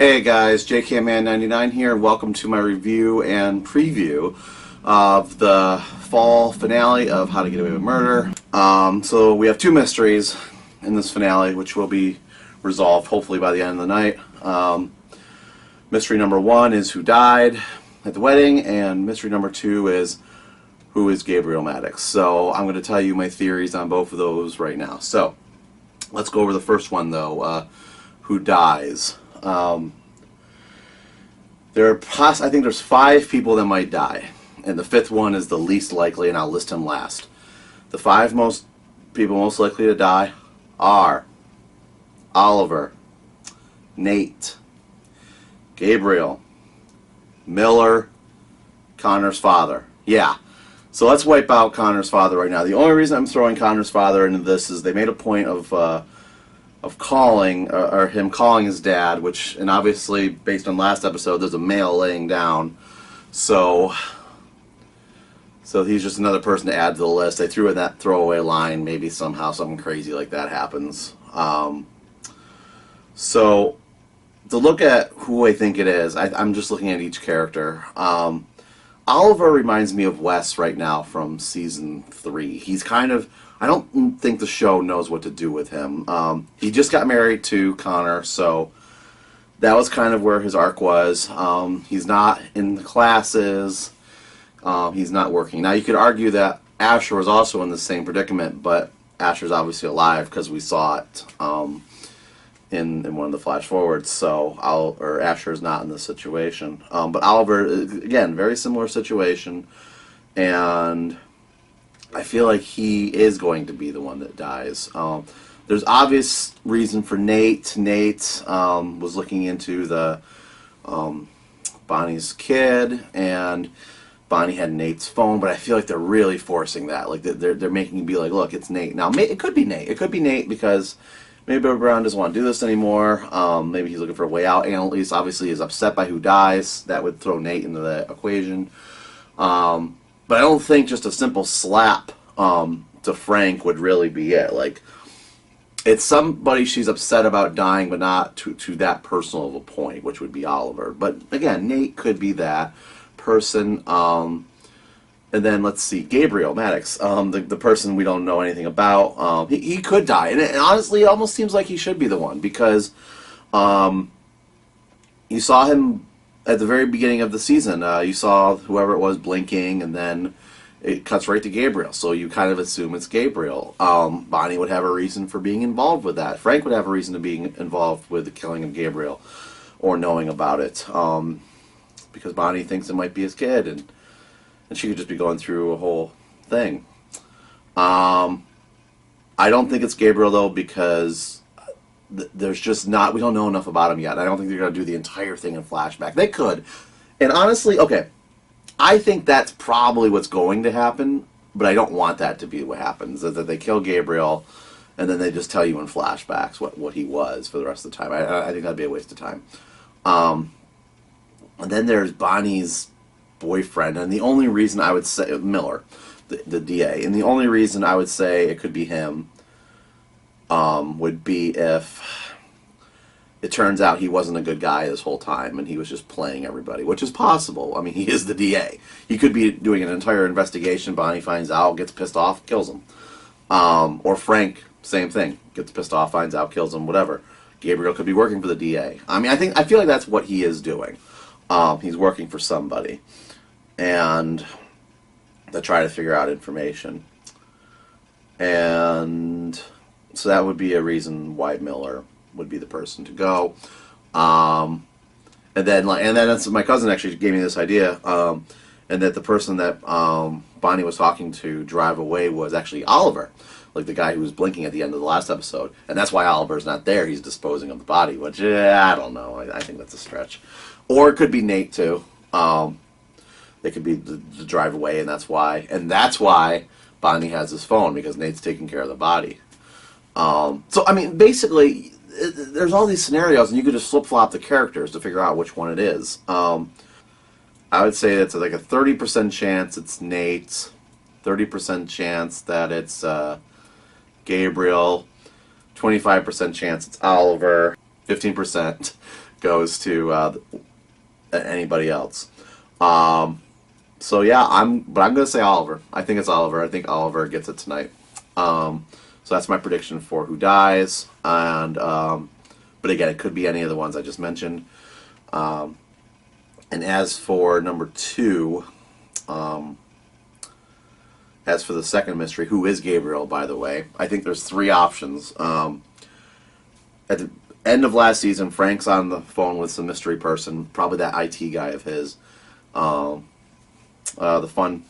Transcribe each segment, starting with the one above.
Hey guys, JKMan99 here, and welcome to my review and preview of the fall finale of How to Get Away with Murder. So we have two mysteries in this finale, which will be resolved hopefully by the end of the night. Mystery number one is who died at the wedding, and mystery number two is who is Gabriel Maddox. So I'm going to tell you my theories on both of those right now. So let's go over the first one though. Who dies? I think there's 5 people that might die, and the 5th one is the least likely, and I'll list him last. The 5 people most likely to die are Oliver, Nate, Gabriel, Miller, Connor's father. Yeah. So let's wipe out Connor's father right now. The only reason I'm throwing Connor's father into this is they made a point of calling, or him calling his dad, and obviously based on last episode there's a male laying down, so he's just another person to add to the list. They threw in that throwaway line, maybe somehow something crazy like that happens. So to look at who I think it is, I'm just looking at each character. Oliver reminds me of Wes right now from season 3. He's kind of, I don't think the show knows what to do with him. He just got married to Connor, so that was kind of where his arc was. He's not in the classes. He's not working. Now you could argue that Asher was also in the same predicament, but Asher's obviously alive because we saw it in one of the flash forwards. So Asher's not in this situation. But Oliver, again, very similar situation, and I feel like he is going to be the one that dies. There's obvious reason for Nate. Nate was looking into the Bonnie's kid, and Bonnie had Nate's phone, but I feel like they're really forcing that. Like they're making you be like, look, it's Nate. Now it could be Nate. It could be Nate because maybe Bill Brown doesn't want to do this anymore. Maybe he's looking for a way out. Annalise obviously is upset by who dies. That would throw Nate into the equation. But I don't think just a simple slap to Frank would really be it. Like, it's somebody she's upset about dying, but not to that personal of a point, which would be Oliver. But again, Nate could be that person. And then let's see, Gabriel Maddox, the person we don't know anything about. He could die, and honestly, it almost seems like he should be the one because you saw him at the very beginning of the season. You saw whoever it was blinking, and then it cuts right to Gabriel, so you kind of assume it's Gabriel. Bonnie would have a reason for being involved with that. Frank would have a reason to be involved with the killing of Gabriel or knowing about it, because Bonnie thinks it might be his kid, and she could just be going through a whole thing. I don't think it's Gabriel, though, because there's just not, we don't know enough about him yet. I don't think they're going to do the entire thing in flashback. They could. And honestly, okay, I think that's probably what's going to happen, but I don't want that to be what happens, that they kill Gabriel, and then they just tell you in flashbacks what he was for the rest of the time. I think that'd be a waste of time. And then there's Bonnie's boyfriend, and the only reason I would say, Miller, the DA, and the only reason I would say it could be him would be if it turns out he wasn't a good guy this whole time and he was just playing everybody, which is possible. I mean, he is the DA. He could be doing an entire investigation. Bonnie finds out, gets pissed off, kills him. Or Frank, same thing, gets pissed off, finds out, kills him, whatever. Gabriel could be working for the DA. I mean, I feel like that's what he is doing. He's working for somebody, and to try to figure out information. And so that would be a reason why Miller would be the person to go. And then that's, my cousin actually gave me this idea, and that the person that Bonnie was talking to drive away was actually Oliver, like the guy who was blinking at the end of the last episode, and that's why Oliver's not there. He's disposing of the body, which I don't know. I think that's a stretch. Or it could be Nate too. They could be the drive away, and that's why Bonnie has his phone, because Nate's taking care of the body. So I mean, basically, there's all these scenarios, and you could just flip-flop the characters to figure out which one it is. I would say it's like a 30% chance it's Nate, 30% chance that it's Gabriel, 25% chance it's Oliver, 15% goes to anybody else. So yeah, I'm going to say Oliver. I think it's Oliver. I think Oliver gets it tonight. So that's my prediction for who dies. And but again, it could be any of the ones I just mentioned. And as for number 2, as for the second mystery, who is Gabriel, by the way, I think there's 3 options. At the end of last season, Frank's on the phone with some mystery person, probably that IT guy of his. The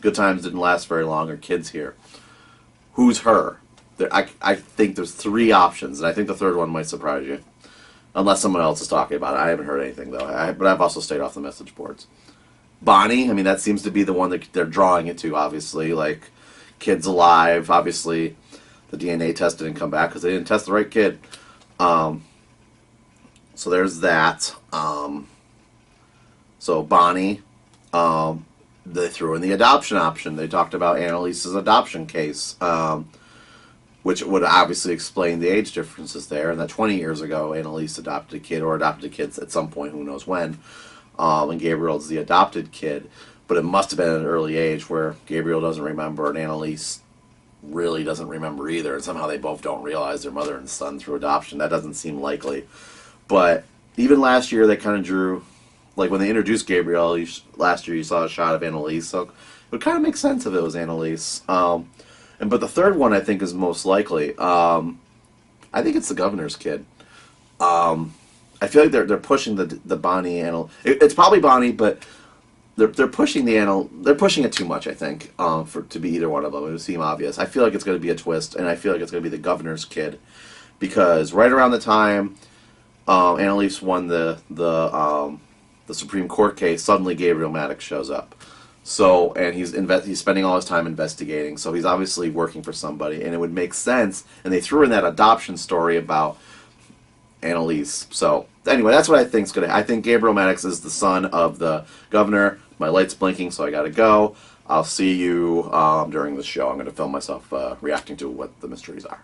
good times didn't last very long, or kids here. Who's her? I think there's 3 options, and I think the third one might surprise you. Unless someone else is talking about it. I haven't heard anything, though. But I've also stayed off the message boards. Bonnie, I mean, that seems to be the one that they're drawing it to, obviously. Like, kid's alive. Obviously, the DNA test didn't come back because they didn't test the right kid. So there's that. So Bonnie, they threw in the adoption option. They talked about Annalise's adoption case, which would obviously explain the age differences there, and that 20 years ago Annalise adopted a kid, or adopted kids at some point, who knows when, and Gabriel's the adopted kid, but it must have been at an early age where Gabriel doesn't remember and Annalise really doesn't remember either, and somehow they both don't realize their mother and son through adoption. That doesn't seem likely. But even last year they kind of drew, like when they introduced Gabriel, last year you saw a shot of Annalise, so it would kind of make sense if it was Annalise. But the third one I think is most likely. I think it's the governor's kid. I feel like they're pushing the Bonnie It's probably Bonnie, but they're pushing they're pushing it too much. I think to be either one of them. It would seem obvious. I feel like it's going to be a twist, and I feel like it's going to be the governor's kid, because right around the time Annalise won the Supreme Court case, suddenly Gabriel Maddox shows up. So, and he's spending all his time investigating, so he's obviously working for somebody, and it would make sense, and they threw in that adoption story about Annalise. So, anyway, that's what I think's going to. I think Gabriel Maddox is the son of the governor. My light's blinking, so I gotta go. I'll see you during the show. I'm going to film myself reacting to what the mysteries are.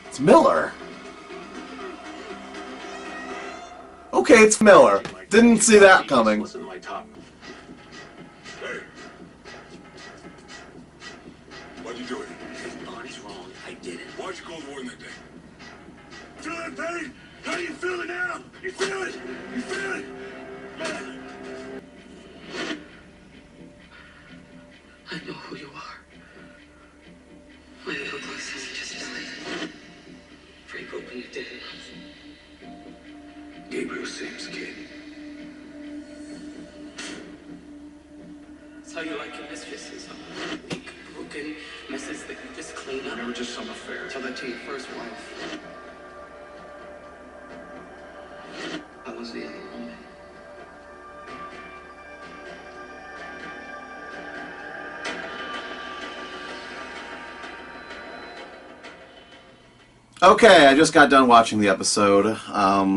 It's Miller. Okay, it's Miller. Didn't see that coming. Hey. What'd you do it? Bonnie's wrong. I did it. Why'd you call the warden that day? Feel that pain? How do you feel it now? You feel it? You feel it? I know who you are. My little boy says it just like Frank opened you did it. Gabriel Sims, kid. That's how you like your mistresses, huh? Weak, broken messes that you just clean up. They were just some affair. Tell that to your first wife. I was the other woman. Okay, I just got done watching the episode,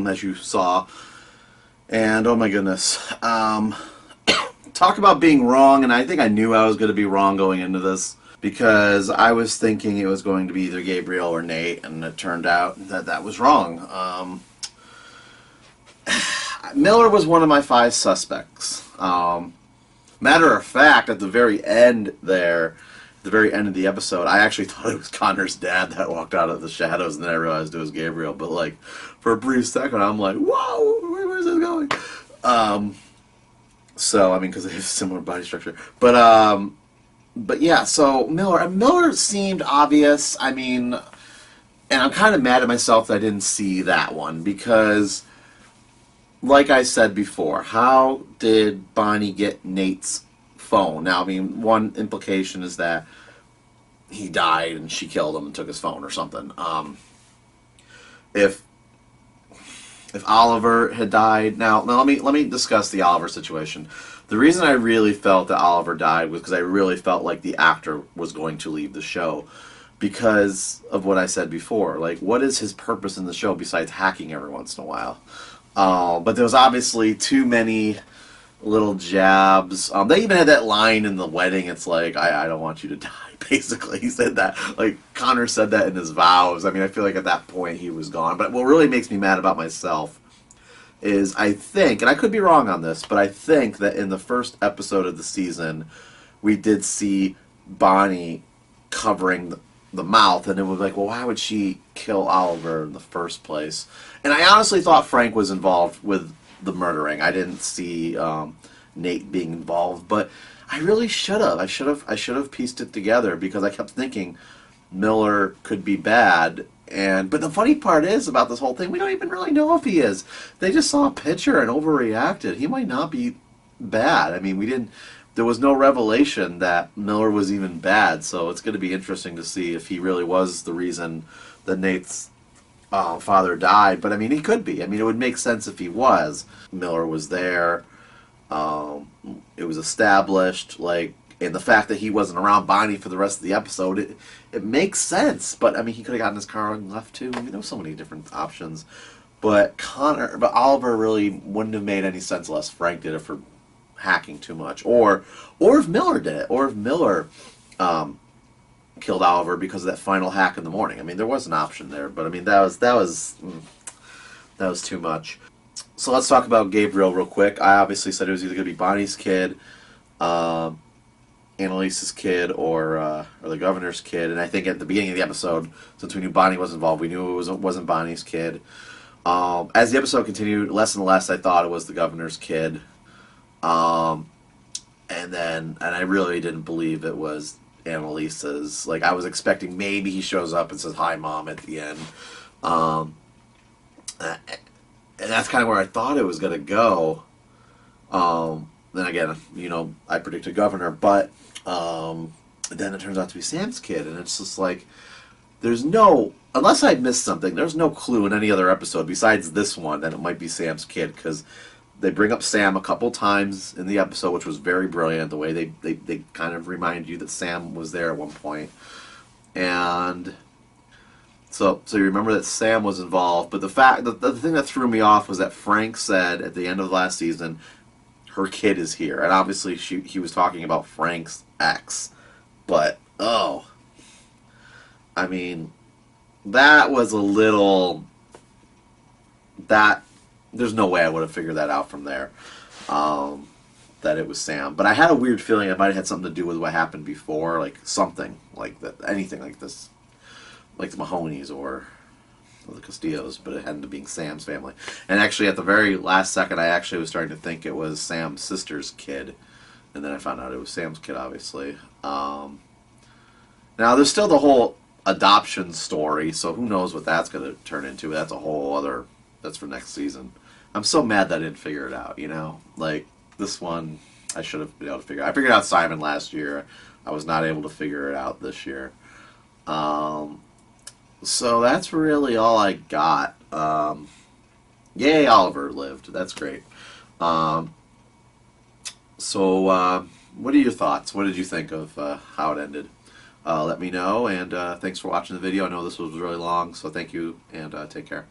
as you saw, and oh my goodness. Talk about being wrong, and I think I knew I was going to be wrong going into this, because I was thinking it was going to be either Gabriel or Nate, and it turned out that that was wrong. Miller was one of my 5 suspects. Matter of fact, at the very end there, the very end of the episode, I actually thought it was Connor's dad that walked out of the shadows, and then I realized it was Gabriel. But like, for a brief second, I'm like, "Whoa, where's this going?" So I mean, because they have similar body structure, but yeah. So Miller seemed obvious. I mean, and I'm kind of mad at myself that I didn't see that one, because, like I said before, how did Bonnie get Nate's phone? Now, I mean, one implication is that he died and she killed him and took his phone or something. If Oliver had died, now let me discuss the Oliver situation. The reason I really felt that Oliver died was because I really felt like the actor was going to leave the show because of what I said before. Like, what is his purpose in the show besides hacking every once in a while? But there was obviously too many little jabs. They even had that line in the wedding. It's like, I don't want you to die. Basically, he said that. Like, Connor said that in his vows. I mean, I feel like at that point he was gone. But what really makes me mad about myself is I think, and I could be wrong on this, but I think that in the first episode of the season, we did see Bonnie covering the mouth, and it was like, well, why would she kill Oliver in the first place? And I honestly thought Frank was involved with the murdering. I didn't see Nate being involved, but I really should have. I should have pieced it together because I kept thinking Miller could be bad. But the funny part is about this whole thing, we don't even really know if he is. They just saw a picture and overreacted. He might not be bad. I mean, we didn't. There was no revelation that Miller was even bad. So it's going to be interesting to see if he really was the reason that Nate's father died. But I mean, he could be. I mean, it would make sense if he was. Miller was there. It was established. Like, and the fact that he wasn't around Bonnie for the rest of the episode, it makes sense. But I mean, he could have gotten his car and left too. I mean, there were so many different options. But Oliver really wouldn't have made any sense unless Frank did it for hacking too much, or if Miller did it, or if Miller killed Oliver because of that final hack in the morning. I mean, there was an option there, but I mean that was too much. So let's talk about Gabriel real quick. I obviously said it was either going to be Bonnie's kid, Annalise's kid, or the governor's kid. And I think at the beginning of the episode, since we knew Bonnie was involved, we knew it wasn't Bonnie's kid. As the episode continued, less and less I thought it was the governor's kid. And I really didn't believe it was Annalise's. Like, I was expecting maybe he shows up and says, "Hi, Mom," at the end. And that's kind of where I thought it was going to go. Then again, I predicted Governor, but then it turns out to be Sam's kid, and it's just like, unless I missed something, there's no clue in any other episode besides this one that it might be Sam's kid, because they bring up Sam a couple times in the episode, which was very brilliant, the way they kind of remind you that Sam was there at one point. And so you remember that Sam was involved, but the thing that threw me off was that Frank said at the end of last season, her kid is here. And obviously he was talking about Frank's ex. But, I mean, that was a little... There's no way I would have figured that out from there, that it was Sam. But I had a weird feeling it might have had something to do with what happened before, like something like that, anything like this, like the Mahonies or the Castillos, but it ended up being Sam's family. And actually, at the very last second, I actually was starting to think it was Sam's sister's kid, and then I found out it was Sam's kid, obviously. Now, there's still the whole adoption story, so who knows what that's going to turn into. That's a whole other... That's for next season. I'm so mad that I didn't figure it out, Like, this one, I should have been able to figure out. I figured out Simon last year. I was not able to figure it out this year. So that's really all I got. Yay, Oliver lived. That's great. So what are your thoughts? What did you think of how it ended? Let me know, and thanks for watching the video. I know this was really long, so thank you, and take care.